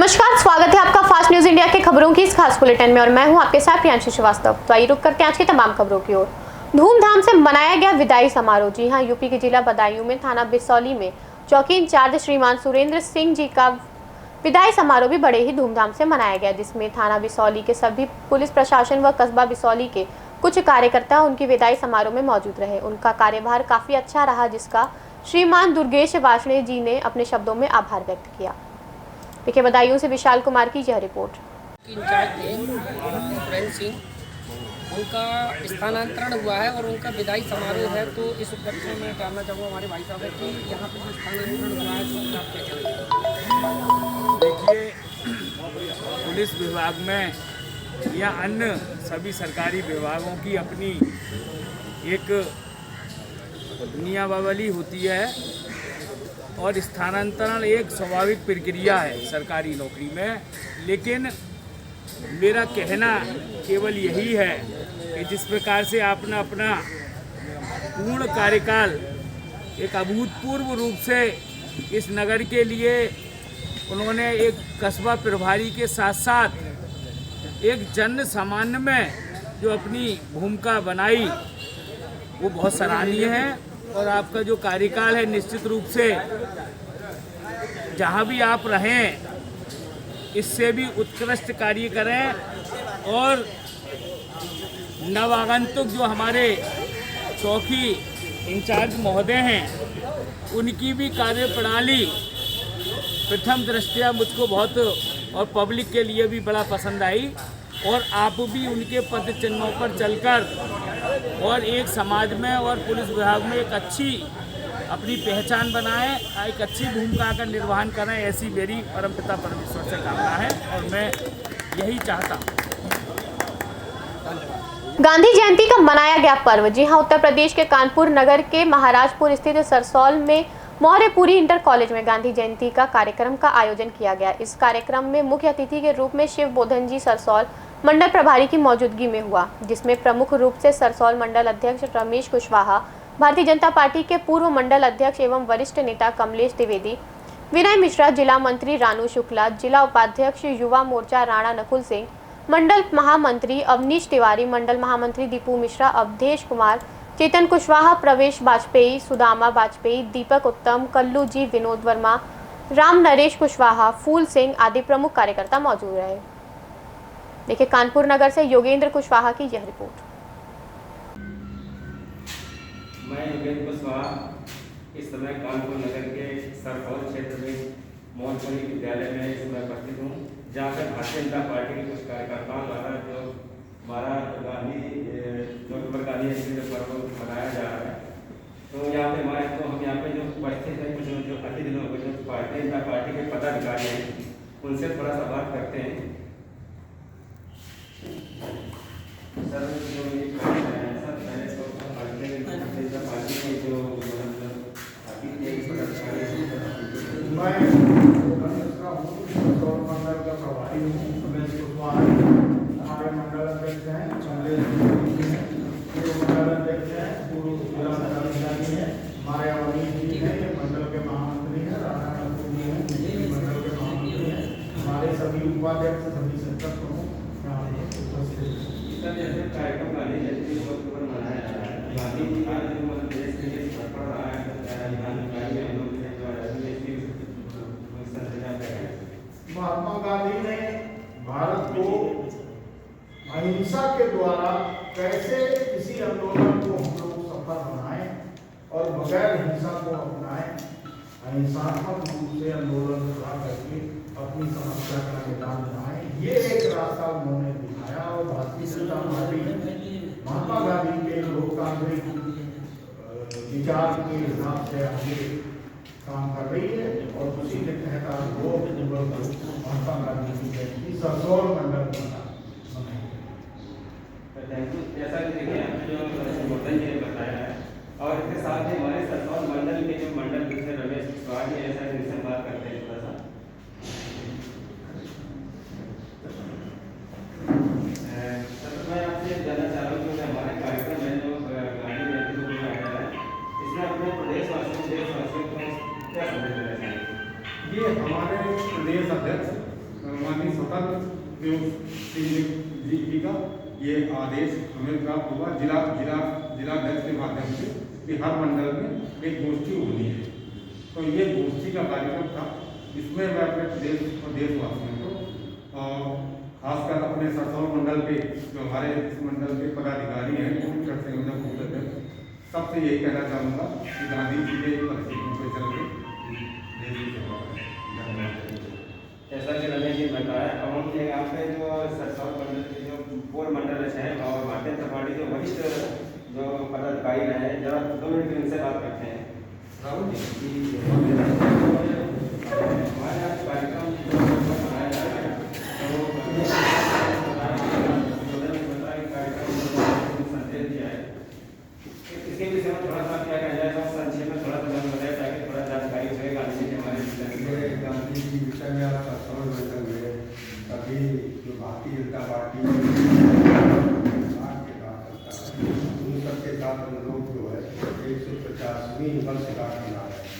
नमस्कार, स्वागत है आपका फास्ट न्यूज इंडिया के खबरों की इस खास बुलेटिन में और मैं हूं आपके साथ प्रियांशु श्रीवास्तव। तो आइए रुक करते हैं आज की तमाम खबरों की ओर। धूमधाम से मनाया गया विदाई समारोह। जी हां, यूपी के जिला बदायूं में थाना बिसौली में चौकी इंचार्ज श्रीमान सुरेंद्र सिंह जी का विदाई समारोह भी बड़े ही धूमधाम से मनाया गया, जिसमें थाना बिसौली के सभी पुलिस प्रशासन व कस्बा बिसौली के कुछ कार्यकर्ता उनकी विदाई समारोह में मौजूद रहे। उनका कार्यभार काफी अच्छा रहा, जिसका श्रीमान दुर्गेश वार्ष्णेय जी ने अपने शब्दों में आभार व्यक्त किया। देखिए बदायूं से विशाल कुमार की यह रिपोर्ट। इंचार्ज थे सुरेंद्र सिंह, उनका स्थानांतरण हुआ है और उनका विदाई समारोह है। तो इस उपलक्ष्य में मैं जानना चाहूँगा हमारे भाई साहब कि यहाँ पे जो स्थानांतरण हुआ है तो आप क्या कहेंगे? देखिए, पुलिस विभाग में या अन्य सभी सरकारी विभागों की अपनी एक नियमावली होती है और स्थानांतरण एक स्वाभाविक प्रक्रिया है सरकारी नौकरी में। लेकिन मेरा कहना केवल यही है कि जिस प्रकार से आपने अपना पूर्ण कार्यकाल एक अभूतपूर्व रूप से इस नगर के लिए उन्होंने एक कस्बा प्रभारी के साथ साथ एक जन सामान्य में जो अपनी भूमिका बनाई वो बहुत सराहनीय है। और आपका जो कार्यकाल है निश्चित रूप से जहाँ भी आप रहें इससे भी उत्कृष्ट कार्य करें। और नवागंतुक जो हमारे चौकी इंचार्ज महोदय हैं उनकी भी कार्यप्रणाली प्रथम दृष्टया मुझको बहुत और पब्लिक के लिए भी बड़ा पसंद आई। और आप भी उनके पद चिन्हों पर चलकर और एक समाज में और पुलिस विभाग में एक अच्छी अपनी पहचान बनाएं, एक अच्छी भूमिका का निर्वहन करें, ऐसी मेरी परमपिता परमेश्वर से कामना है और मैं यही चाहता हूँ। गांधी जयंती का मनाया गया पर्व। जी हां, उत्तर प्रदेश के कानपुर नगर के महाराजपुर स्थित सरसौल में मौर्यपुरी इंटर कॉलेज में गांधी जयंती का कार्यक्रम का आयोजन किया गया। इस कार्यक्रम में मुख्य अतिथि के रूप में शिव बोधन जी सरसौल मंडल प्रभारी की मौजूदगी में हुआ, जिसमें प्रमुख रूप से सरसौल मंडल अध्यक्ष रमेश कुशवाहा, भारतीय जनता पार्टी के पूर्व मंडल अध्यक्ष एवं वरिष्ठ नेता कमलेश द्विवेदी, विनय मिश्रा, जिला मंत्री रानू शुक्ला, जिला उपाध्यक्ष युवा मोर्चा राणा नकुल सिंह, मंडल महामंत्री अवनीश तिवारी, मंडल महामंत्री दीपू मिश्रा, अवधेश कुमार, चेतन कुशवाहा, प्रवेश वाजपेयी, सुदामा वाजपेयी, दीपक उत्तम, कल्लू जी, विनोद वर्मा, राम नरेश कुशवाहा, फूल सिंह आदि प्रमुख कार्यकर्ता मौजूद रहे। देखिए कानपुर नगर से योगेंद्र कुशवाहा की यह रिपोर्ट। मैं योगेंद्र कुशवाहा इस समय कानपुर नगर के सरसौल क्षेत्र में मौर्यपुरी विद्यालय में इस समय उपस्थित हूँ, जहाँ पर भारतीय जनता पार्टी के कुछ कार्यकर्ताओं द्वारा जो हमारा गांधी जयंती पर्व मनाया जा रहा है। तो यहाँ पे हम यहाँ पे जो उपस्थित हैं कुछ जो अतिथि लोग जो भारतीय जनता पार्टी के पदाधिकारी हैं उनसे थोड़ा सा बात करते हैं। सर जो ये सर पहले तो भारतीय जनता पार्टी के जो मंडल का प्रभारी हूँ, हमारे मंडल अध्यक्ष हैं मंडल अध्यक्ष हैं, पूर्व जिला पदाधिकारी हैं, हमारे अवनीश जी हैं, ये मंडल के महामंत्री हैं, राणा नकुल जी हैं, ये मंडल के महामंत्री हैं, हमारे सभी उपाध्यक्ष सभी संसद प्रमुख कार्यक्रम गांधी जयंती पर मनाया जा रहा है। गांधी जी का जो देश के लिए समर्पण रहा है महात्मा गांधी ने भारत को अहिंसा के द्वारा कैसे किसी आंदोलन को हम लोग सफल बनाएं और बगैर हिंसा को अपनाएं, अहिंसात्मक रूप से आंदोलन खड़ा करके अपनी समस्या का निदान बनाएं, ये एक रास्ता उन्होंने दिखाया। और भारतीय जनता पार्टी महात्मा गांधी के लोकतांत्रिक विचार के हिसाब से आगे काम कर रही है और उसी के तहत आज महात्मा गांधी की जयंती सरसौल मंडल जैसा कि देखिए जो मोदन जी ने बताया है और इसके साथ ही हमारे सरसौल मंडल के जो मंडल दूसरे रमेश कुशवाहा जी ऐसा जिनसे बात करते हैं थोड़ा सा। सर मैं आपसे जानना चाह रहा हूँ कि हमारे कार्यक्रम में जो गांधी जयंती को मनाया जा रहा है इसमें अपने प्रदेशवासियों को क्या संदेश देना चाहिए? ये हमारे प्रदेश अध्यक्ष माननीय स्वतंत्र देव सिंह जी का ये आदेश हमें प्राप्त हुआ जिलाध्यक्ष के माध्यम से कि हर मंडल में एक गोष्ठी होनी है। तो ये गोष्ठी का कार्यक्रम था, इसमें मैं अपने प्रदेश और देशवासियों को खासकर अपने सरसौल मंडल के जो हमारे इस मंडल के पदाधिकारी हैं सबसे यही कहना चाहूँगा कि गांधी जी के परिचयों पे चल के देश की सेवा करें। जैसा कि रमेश जी बताया, अब हम यहाँ पे जो सरसौल मंडल के जो पूर्व मंडल हैं और भारतीय जनता पार्टी के वरिष्ठ जो पदाधिकारी रहे हैं, जरा 2 मिनट इनसे बात करते हैं। राहुल जी, हमारे यहाँ कार्यक्रम मनाया जा रहा है, तो संदेश दिया है, इसके विषय में थोड़ा सा क्या कहा जाए, संक्षेप में थोड़ा सा बताया ताकि थोड़ा जानकारी हो गांधी जी के हमारे गांधी जी विषय में आप सरसौल मंडल में अभी जो भारतीय जनता पार्टी के कार्यकर्ता है उन सबके साथ हम लोग जो है 150वीं वर्षगांठ मना रहे हैं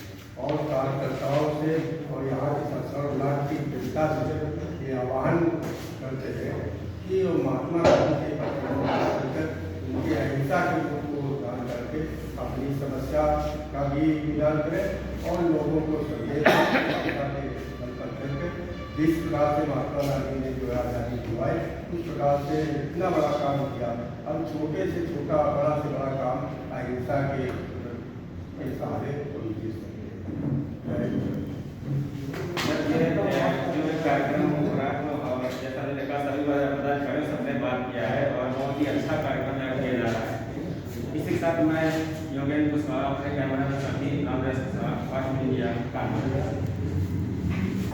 और कार्यकर्ताओं से और यहाँ के सरसौल ब्लॉक की जनता से ये आह्वान करते हैं कि वो महात्मा गांधी के प्रति उनकी अहिंसा के को दान करके अपनी समस्या का भी निदान करें और लोगों को संदेश करके जिस प्रकार से महात्मा गांधी ने जो आज़ादी दिलवाई उस प्रकार से इतना बड़ा काम किया। अब छोटे से छोटा बड़ा से बड़ा काम अहिंसा के सहारे कोई चीज कार्यक्रम हो रहा है और जैसा मैंने कहा सभी पदाधिकारियों सबने बात किया है और बहुत ही अच्छा कार्यक्रम किया जा रहा है। इसी के साथ मैं योगेंद्र कुशवाहा अपने कैमरा में साथी रामराज कुशवाहा फास्ट मीडिया कानपुर।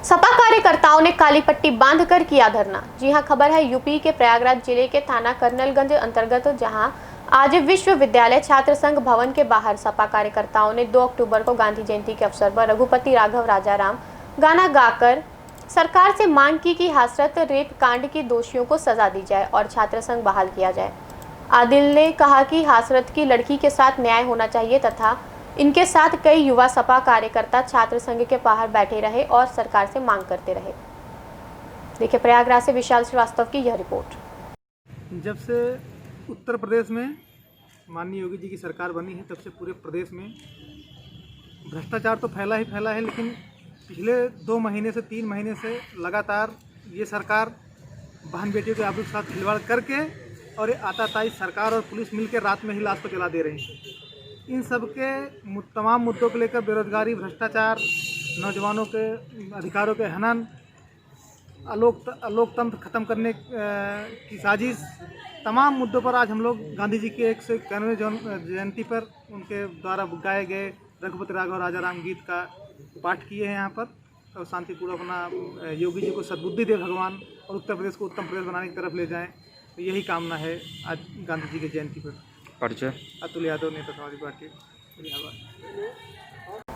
सपा कार्यकर्ताओं ने काली पट्टी बांधकर किया धरना। जी हां, खबर है यूपी के प्रयागराज जिले के थाना कर्नलगंज अंतर्गत, जहां आज विश्वविद्यालय छात्र संघ भवन के बाहर सपा कार्यकर्ताओं ने 2 अक्टूबर को गांधी जयंती के अवसर पर रघुपति राघव राजाराम गाना गाकर सरकार से मांग की कि हाथरस रेप कांड के दोषियों को सजा दी जाए और छात्र संघ बहाल किया जाए। आदिल ने कहा कि हाथरस की लड़की के साथ न्याय होना चाहिए तथा इनके साथ कई युवा सपा कार्यकर्ता छात्र संघ के बाहर बैठे रहे और सरकार से मांग करते रहे। देखिए प्रयागराज से विशाल श्रीवास्तव की यह रिपोर्ट। जब से उत्तर प्रदेश में माननीय योगी जी की सरकार बनी है तब से पूरे प्रदेश में भ्रष्टाचार तो फैला ही फैला है, लेकिन पिछले 2 महीने से 3 महीने से लगातार ये सरकार बहन बेटियों के आबरू के साथ खिलवाड़ करके और आताताई सरकार और पुलिस मिलकर रात में ही लाश को जला दे रही है। इन सब के तमाम मुद्दों को लेकर बेरोजगारी, भ्रष्टाचार, नौजवानों के अधिकारों के हनन, लोकतंत्र खत्म करने की साजिश, तमाम मुद्दों पर आज हम लोग गांधी जी के 191वें जयंती पर उनके द्वारा गाए गए रघुपति राघव राजाराम गीत का पाठ किए हैं यहाँ पर और शांतिपूर्ण अपना योगी जी को सद्बुद्धि दे भगवान और उत्तर प्रदेश को उत्तम प्रदेश बनाने की तरफ ले जाएं। तो यही कामना है आज गांधी जी की जयंती पर। परिचय अतुल यादव, नेता समाजवादी पार्टी।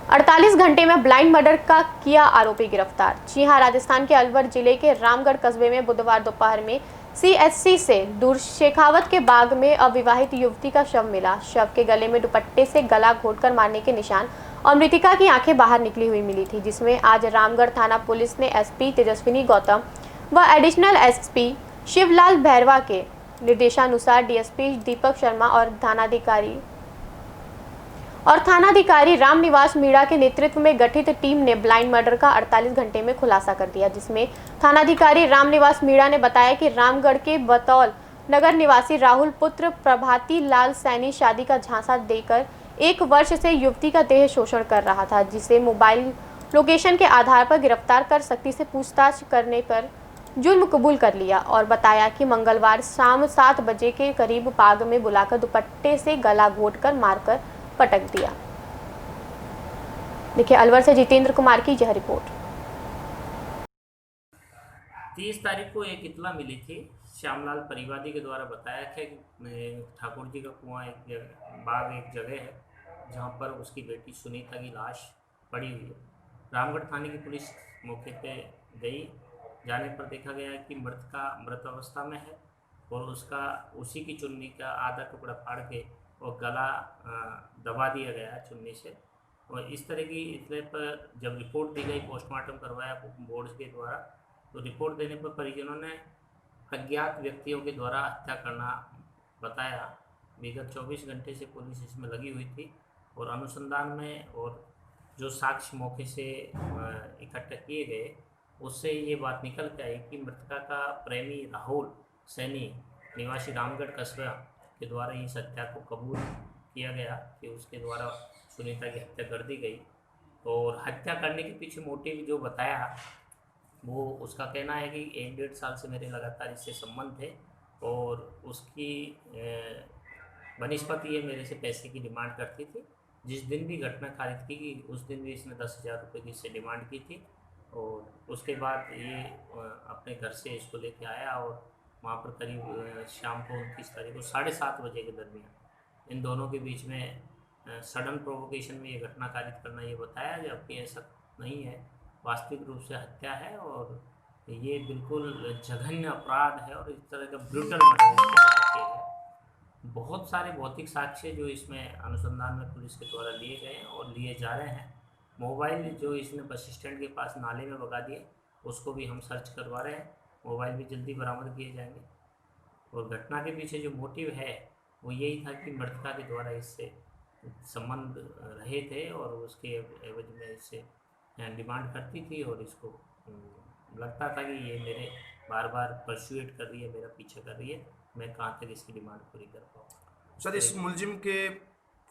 48 घंटे में ब्लाइंड मर्डर का किया आरोपी गिरफ्तार। जी हां, राजस्थान के अलवर जिले के रामगढ़ कस्बे में बुधवार दोपहर में CHC से दूर शेखावत के बाग में अविवाहित युवती का शव मिला। शव के गले में दुपट्टे से गला घोंटकर मारने के निशान और मृतिका की आंखें बाहर निकली हुई मिली थी, जिसमें आज रामगढ़ थाना पुलिस ने SP तेजस्विनी गौतम व एडिशनल SP शिवलाल भैरवा के निर्देशानुसार DSP दीपक शर्मा और थानाधिकारी रामनिवास मीणा के नेतृत्व में गठित टीम ने ब्लाइंड मर्डर का 48 घंटे में खुलासा कर दिया, जिसमें थानाधिकारी रामनिवास मीणा ने बताया कि रामगढ़ के बतौल नगर निवासी राहुल पुत्र प्रभाती लाल सैनी शादी का झांसा देकर 1 वर्ष से युवती का देह शोषण कर रहा था, जिसे मोबाइल लोकेशन के आधार पर गिरफ्तार कर सख्ती से पूछताछ करने पर जुर्म कबूल कर लिया और बताया कि मंगलवार शाम 7 बजे के करीब बाग में बुलाकर दुपट्टे से गला घोंटकर मारकर पटक दिया। देखिए अलवर से जितेंद्र कुमार की यह रिपोर्ट। 30 तारीख को एक इतला मिली थी, श्यामलाल परिवादी के द्वारा बताया था कि ठाकुर जी का कुआं बाग एक जगह है जहां पर उसकी बेटी सुनीता की लाश पड़ी हुई है। रामगढ़ थाने की पुलिस मौके पे गई, जाने पर देखा गया कि मृत अवस्था में है और उसका उसी की चुन्नी का आधा टुकड़ा फाड़ के और गला दबा दिया गया चुन्नी से। और इस तरह की इतने पर जब रिपोर्ट दी गई, पोस्टमार्टम करवाया बोर्ड के द्वारा, तो रिपोर्ट देने पर परिजनों ने अज्ञात व्यक्तियों के द्वारा हत्या करना बताया। विगत 24 घंटे से पुलिस इसमें लगी हुई थी और अनुसंधान में और जो साक्ष्य मौके से इकट्ठा किए गए उससे ये बात निकल के आई कि मृतका का प्रेमी राहुल सैनी निवासी रामगढ़ कस्बा के द्वारा इस हत्या को कबूल किया गया कि उसके द्वारा सुनीता की हत्या कर दी गई। और हत्या करने के पीछे मोटिव जो बताया वो उसका कहना है कि 1-1.5 साल से मेरे लगातार इससे संबंध थे और उसकी बनिस्पत ये मेरे से पैसे की डिमांड करती थी। जिस दिन भी घटना कारित की गई उस दिन भी इसने 10,000 रुपये की इससे डिमांड की थी और उसके बाद ये अपने घर से इसको लेके आया और वहाँ पर करीब शाम को 29 तारीख को 7:30 बजे के दरमियान इन दोनों के बीच में सडन प्रोवोकेशन में ये घटना कारित करना ये बताया, जबकि ऐसा नहीं है, वास्तविक रूप से हत्या है और ये बिल्कुल जघन्य अपराध है और इस तरह का ब्रूटल मर्डर किया गया। बहुत सारे भौतिक साक्ष्य जो इसमें अनुसंधान में पुलिस के द्वारा लिए गए हैं और लिए जा रहे हैं। मोबाइल जो इसने बस स्टैंड के पास नाले में भगा दिए उसको भी हम सर्च करवा रहे हैं, मोबाइल भी जल्दी बरामद किए जाएंगे। और घटना के पीछे जो मोटिव है वो यही था कि मृतका के द्वारा इससे संबंध रहे थे और उसके एवज में इससे डिमांड करती थी और इसको लगता था कि ये मेरे बार बार परस्यूएट कर रही है, मेरा पीछा कर रही है, मैं कहाँ तक इसकी डिमांड पूरी कर पाऊँ। सर, इस मुलजिम के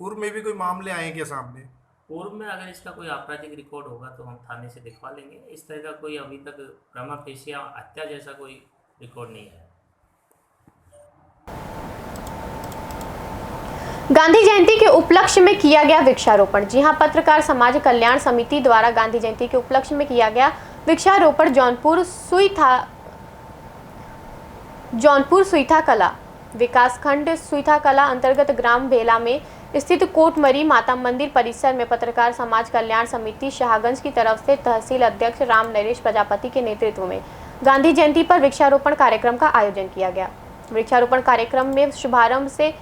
पूर्व में भी कोई मामले आए क्या सामने? पूर्व में अगर इसका कोई आपराधिक रिकॉर्ड होगा तो हम थाने से दिखवा लेंगे। इस तरह का कोई अभी तक प्रमा फेसिया हत्या जैसा कोई रिकॉर्ड नहीं है। गांधी जयंती के उपलक्ष्य में किया गया वृक्षारोपण। जी हां, पत्रकार समाज कल्याण समिति द्वारा गांधी जयंती के उपलक्ष्य में किया गया वृक्षारोपण जौनपुर सुईथा कला विकासखंड सुईथा कला अंतर्गत ग्राम बेला में स्थित कोटमरी माता मंदिर परिसर में पत्रकार समाज कल्याण समिति शाहगंज की तरफ से तहसील अध्यक्ष राम नरेश प्रजापति के नेतृत्व में गांधी जयंती पर वृक्षारोपण कार्यक्रम का आयोजन किया गया। वृक्षारोपण कार्यक्रम के शुभारंभ से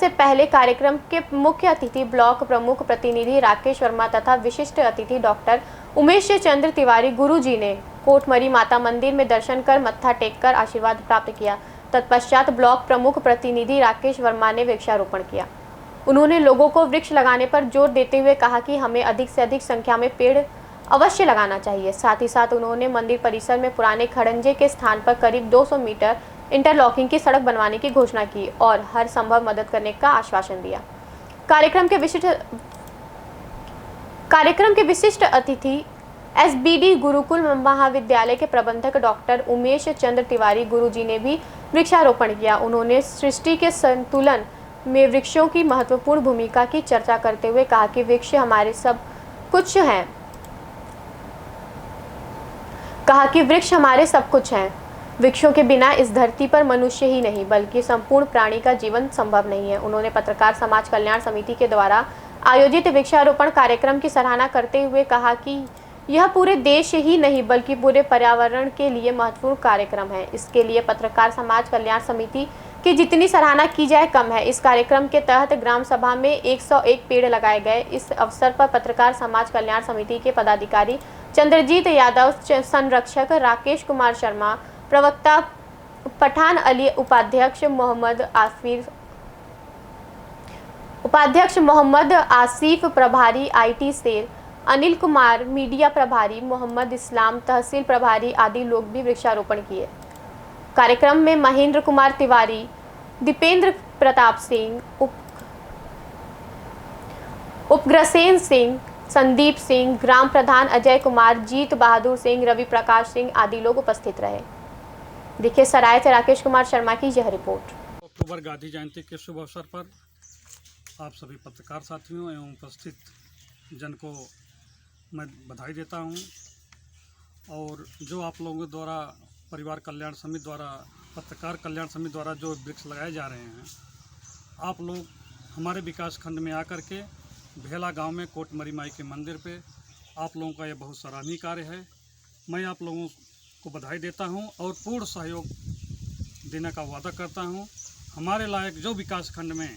पहले कार्यक्रम के मुख्य अतिथि ब्लॉक प्रमुख प्रतिनिधि राकेश वर्मा तथा विशिष्ट अतिथि डॉक्टर उमेश चंद्र तिवारी गुरुजी ने कोटमरी माता मंदिर में दर्शन कर मत्था टेककर आशीर्वाद प्राप्त किया। तत्पश्चात ब्लॉक प्रमुख प्रतिनिधि राकेश वर्मा ने वृक्षारोपण किया। उन्होंने लोगों को वृक्ष लगाने पर जोर देते हुए कहा कि हमें अधिक से अधिक संख्या में पेड़ अवश्य लगाना चाहिए। साथ ही साथ उन्होंने मंदिर परिसर में पुराने खड़ंजे के स्थान पर करीब 200 मीटर इंटरलॉकिंग की सड़क बनवाने की घोषणा की और हर संभव मदद करने का आश्वासन दिया। कार्यक्रम के विशिष्ट अतिथि SBD गुरुकुल महाविद्यालय के प्रबंधक डॉक्टर उमेश चंद्र तिवारी गुरुजी ने भी वृक्षारोपण किया। उन्होंने सृष्टि के संतुलन में वृक्षों की महत्वपूर्ण भूमिका की चर्चा करते हुए कहा कि वृक्ष हमारे सब कुछ हैं। वृक्षों के बिना इस धरती पर मनुष्य ही नहीं बल्कि संपूर्ण प्राणी का जीवन संभव नहीं है। उन्होंने पत्रकार समाज कल्याण समिति के द्वारा आयोजित वृक्षारोपण कार्यक्रम की सराहना करते हुए कहा कि यह पूरे देश ही नहीं बल्कि पूरे पर्यावरण के लिए महत्वपूर्ण कार्यक्रम है। इसके लिए पत्रकार समाज कल्याण समिति की जितनी सराहना की जाए कम है। इस कार्यक्रम के तहत ग्राम सभा में 101 पेड़ लगाए गए। इस अवसर पर पत्रकार समाज कल्याण समिति के पदाधिकारी चंद्रजीत यादव, संरक्षक राकेश कुमार शर्मा, प्रवक्ता पठान अली, उपाध्यक्ष मोहम्मद आसिफ, प्रभारी IT cell Anil Kumar, media प्रभारी मोहम्मद इस्लाम, तहसील प्रभारी आदि लोग भी वृक्षारोपण किए। कार्यक्रम में महेंद्र कुमार तिवारी, दीपेंद्र प्रताप सिंह, उपग्रसेन सिंह, संदीप सिंह, ग्राम प्रधान अजय कुमार, जीत बहादुर सिंह, रवि प्रकाश सिंह आदि लोग उपस्थित रहे। देखिए सराय से राकेश कुमार शर्मा की यह रिपोर्ट। अक्टूबर गांधी जयंती के शुभ अवसर पर आप सभी पत्रकार साथियों एवं उपस्थित जन को मैं बधाई देता हूं और जो आप लोगों द्वारा परिवार कल्याण समिति द्वारा पत्रकार कल्याण समिति द्वारा जो वृक्ष लगाए जा रहे हैं, आप लोग हमारे विकास खंड में आकर के भेला गांव में कोटमरी माई के मंदिर पे आप लोगों का यह बहुत सराहनीय कार्य है। मैं आप लोगों को बधाई देता हूं और पूर्ण सहयोग देने का वादा करता हूं। हमारे लायक जो विकास खंड में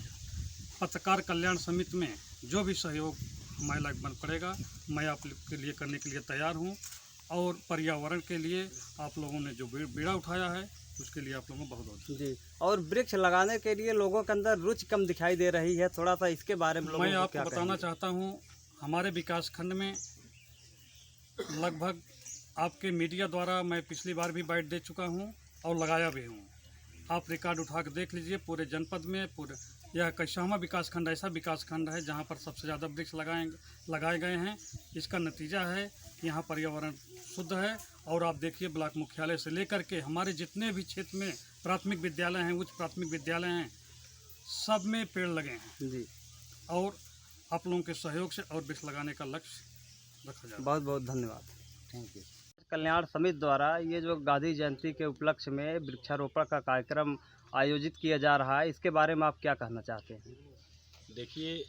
पत्रकार कल्याण समिति में जो भी सहयोग मैं लायक बन पड़ेगा। मैं आप लोग के लिए करने के लिए तैयार हूँ और पर्यावरण के लिए आप लोगों ने जो बीड़ा उठाया है उसके लिए आप लोगों को बहुत बहुत जी। और वृक्ष लगाने के लिए लोगों के अंदर रुचि कम दिखाई दे रही है, थोड़ा सा इसके बारे में मैं आपको बताना चाहता हूँ। हमारे विकास खंड में लगभग आपके मीडिया द्वारा मैं पिछली बार भी बाइट दे चुका हूँ और लगाया भी हूँ। आप रिकॉर्ड उठा कर देख लीजिए, पूरे जनपद में पूरे यह कैसामा विकास खंड ऐसा विकास खंड है जहाँ पर सबसे ज़्यादा वृक्ष लगाए गए हैं। इसका नतीजा है कि यहाँ पर्यावरण शुद्ध है। और आप देखिए ब्लॉक मुख्यालय से लेकर के हमारे जितने भी क्षेत्र में प्राथमिक विद्यालय हैं, उच्च प्राथमिक विद्यालय हैं, सब में पेड़ लगे हैं जी। और आप लोगों के सहयोग से और वृक्ष लगाने का लक्ष्य रखा जाए। बहुत बहुत धन्यवाद, थैंक यू। कल्याण समिति द्वारा ये जो गांधी जयंती के उपलक्ष्य में वृक्षारोपण का कार्यक्रम आयोजित किया जा रहा है, इसके बारे में आप क्या कहना चाहते हैं? देखिए,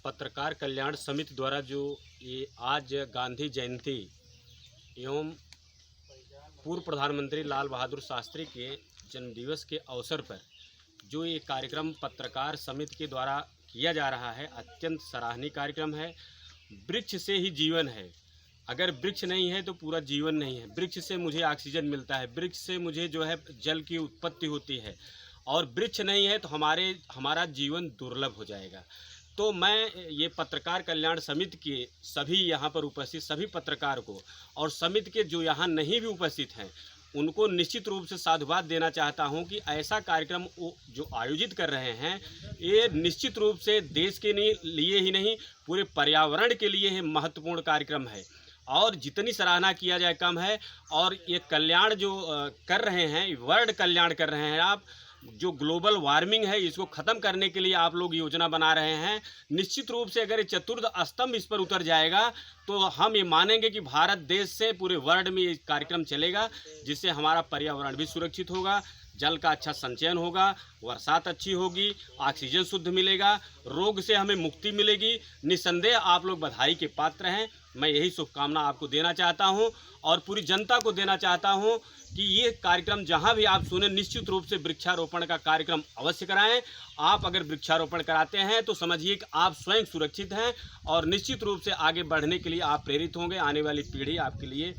पत्रकार कल्याण समिति द्वारा जो ये आज गांधी जयंती एवं पूर्व प्रधानमंत्री लाल बहादुर शास्त्री के जन्मदिवस के अवसर पर जो ये कार्यक्रम पत्रकार समिति के द्वारा किया जा रहा है, अत्यंत सराहनीय कार्यक्रम है। वृक्ष से ही जीवन है। अगर वृक्ष नहीं है तो पूरा जीवन नहीं है। वृक्ष से मुझे ऑक्सीजन मिलता है, वृक्ष से मुझे जो है जल की उत्पत्ति होती है, और वृक्ष नहीं है तो हमारा जीवन दुर्लभ हो जाएगा। तो मैं ये पत्रकार कल्याण समिति के सभी यहाँ पर उपस्थित सभी पत्रकार को और समिति के जो यहाँ नहीं भी उपस्थित हैं उनको निश्चित रूप से साधुवाद देना चाहता हूँ कि ऐसा कार्यक्रम जो आयोजित कर रहे हैं ये निश्चित रूप से देश के लिए ही नहीं पूरे पर्यावरण के लिए ही महत्वपूर्ण कार्यक्रम है। और जितनी सराहना किया जाए कम है। और ये कल्याण जो कर रहे हैं, वर्ल्ड कल्याण कर रहे हैं आप, जो ग्लोबल वार्मिंग है इसको ख़त्म करने के लिए आप लोग योजना बना रहे हैं। निश्चित रूप से अगर चतुर्थ स्तंभ इस पर उतर जाएगा तो हम ये मानेंगे कि भारत देश से पूरे वर्ल्ड में ये कार्यक्रम चलेगा, जिससे हमारा पर्यावरण भी सुरक्षित होगा, जल का अच्छा संचयन होगा, बरसात अच्छी होगी, ऑक्सीजन शुद्ध मिलेगा, रोग से हमें मुक्ति मिलेगी। निस्संदेह आप लोग बधाई के पात्र हैं। मैं यही शुभकामना आपको देना चाहता हूं और पूरी जनता को देना चाहता हूं कि ये कार्यक्रम जहां भी आप सुने निश्चित रूप से वृक्षारोपण का कार्यक्रम अवश्य कराएं। आप अगर वृक्षारोपण कराते हैं तो समझिए कि आप स्वयं सुरक्षित हैं और निश्चित रूप से आगे बढ़ने के लिए आप प्रेरित होंगे। आने वाली पीढ़ी आपके लिए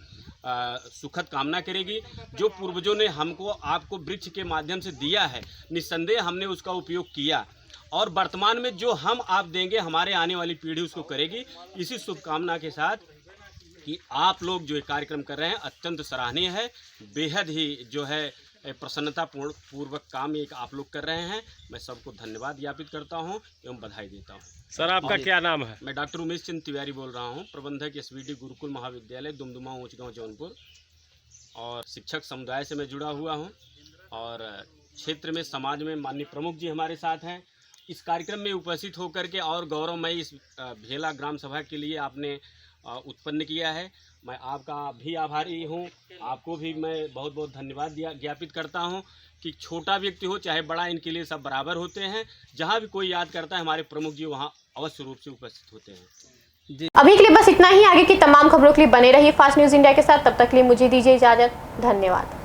सुखद कामना करेगी। जो पूर्वजों ने हमको आपको वृक्ष के माध्यम से दिया है, निस्संदेह हमने उसका उपयोग किया और वर्तमान में जो हम आप देंगे हमारे आने वाली पीढ़ी उसको करेगी। इसी शुभकामना के साथ कि आप लोग जो कार्यक्रम कर रहे हैं अत्यंत सराहनीय है, बेहद ही जो है प्रसन्नता पूर्वक काम एक आप लोग कर रहे हैं। मैं सबको धन्यवाद ज्ञापित करता हूं एवं बधाई देता हूं। सर आपका क्या नाम है? मैं डॉक्टर उमेश चंद तिवारी बोल रहा हूं, प्रबंधक SVD गुरुकुल महाविद्यालय दुमदुमा ऊंचगांव जौनपुर। और शिक्षक समुदाय से मैं जुड़ा हुआ हूं और क्षेत्र में समाज में माननीय प्रमुख जी हमारे साथ हैं। इस कार्यक्रम में उपस्थित होकर के और गौरवमयी इस भेला ग्राम सभा के लिए आपने उत्पन्न किया है। मैं आपका भी आभारी हूं। आपको भी मैं बहुत बहुत धन्यवाद ज्ञापित करता हूं कि छोटा व्यक्ति हो चाहे बड़ा, इनके लिए सब बराबर होते हैं। जहां भी कोई याद करता है हमारे प्रमुख जी वहां अवश्य रूप से उपस्थित होते हैं। अभी के लिए बस इतना ही। आगे की तमाम खबरों के लिए बने रहिए फास्ट न्यूज़ इंडिया के साथ। तब तक के लिए मुझे दीजिए इजाजत। धन्यवाद।